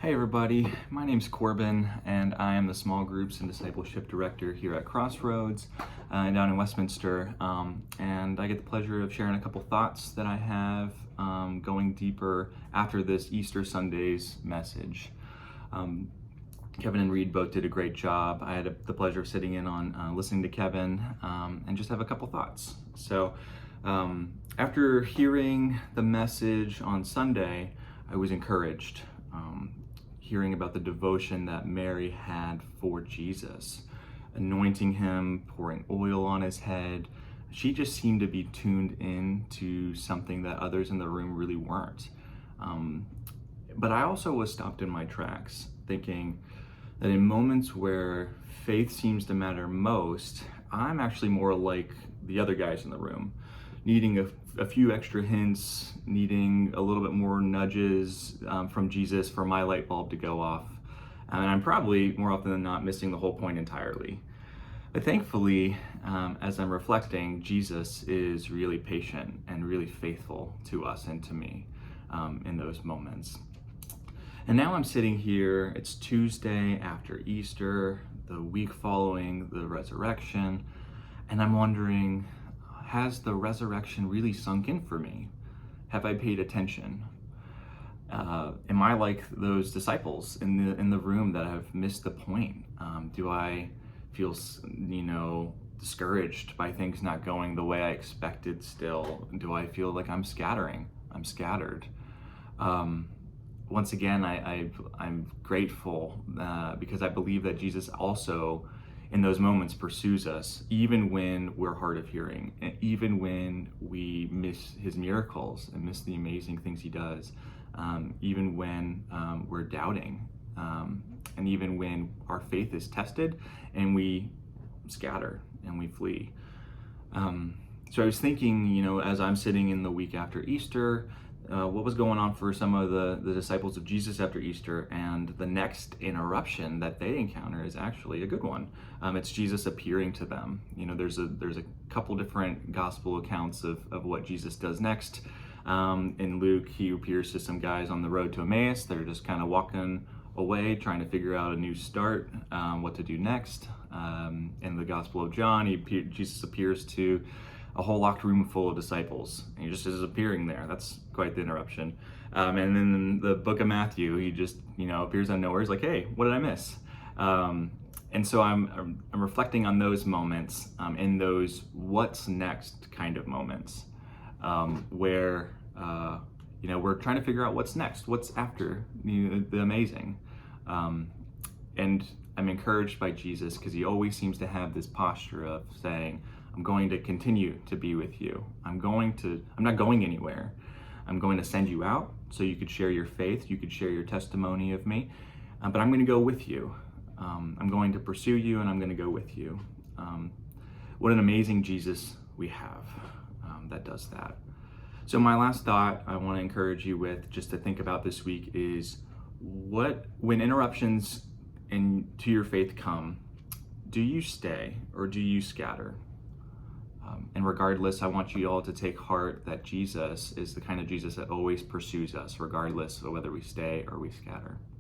Hey everybody, my name's Corbin and I am the Small Groups and Discipleship Director here at Crossroads down in Westminster. And I get the pleasure of sharing a couple thoughts that I have going deeper after this Easter Sunday's message. Kevin and Reed both did a great job. I had the pleasure of sitting in on listening to Kevin and just have a couple thoughts. So after hearing the message on Sunday, I was encouraged. Hearing about the devotion that Mary had for Jesus, anointing him, pouring oil on his head. She just seemed to be tuned in to something that others in the room really weren't. But I also was stopped in my tracks, thinking that in moments where faith seems to matter most, I'm actually more like the other guys in the room, needing a few extra hints, needing a little bit more nudges from Jesus for my light bulb to go off. And I'm probably more often than not missing the whole point entirely. But thankfully, as I'm reflecting, Jesus is really patient and really faithful to us and to me in those moments. And now I'm sitting here, it's Tuesday after Easter, the week following the resurrection, and I'm wondering, has the resurrection really sunk in for me? Have I paid attention? Am I like those disciples in the room that have missed the point? Do I feel, discouraged by things not going the way I expected still? Do I feel like I'm scattered? Once again, I'm grateful because I believe that Jesus also in those moments pursues us, even when we're hard of hearing, and even when we miss his miracles and miss the amazing things he does, even when we're doubting, and even when our faith is tested and we scatter and we flee. So I was thinking, as I'm sitting in the week after Easter, what was going on for some of the disciples of Jesus after Easter, and the next interruption that they encounter is actually a good one. It's Jesus appearing to them. There's a couple different gospel accounts of what Jesus does next. In Luke, he appears to some guys on the road to Emmaus. They're just kind of walking away, trying to figure out a new start, what to do next. In the Gospel of John, Jesus appears to a whole locked room full of disciples. And he just is appearing there. That's quite the interruption. And then in the book of Matthew, he just, appears out of nowhere. He's like, hey, what did I miss? And so I'm reflecting on those moments, in those what's next kind of moments, where, we're trying to figure out what's next, what's after the amazing. And I'm encouraged by Jesus because he always seems to have this posture of saying, I'm going to continue to be with you. I'm not going anywhere. I'm going to send you out so you could share your faith, you could share your testimony of me, but I'm going to go with you. I'm going to pursue you and I'm going to go with you. What an amazing Jesus we have that does that. So my last thought I want to encourage you with, just to think about this week, is when interruptions to your faith come, do you stay or do you scatter? And regardless, I want you all to take heart that Jesus is the kind of Jesus that always pursues us, regardless of whether we stay or we scatter.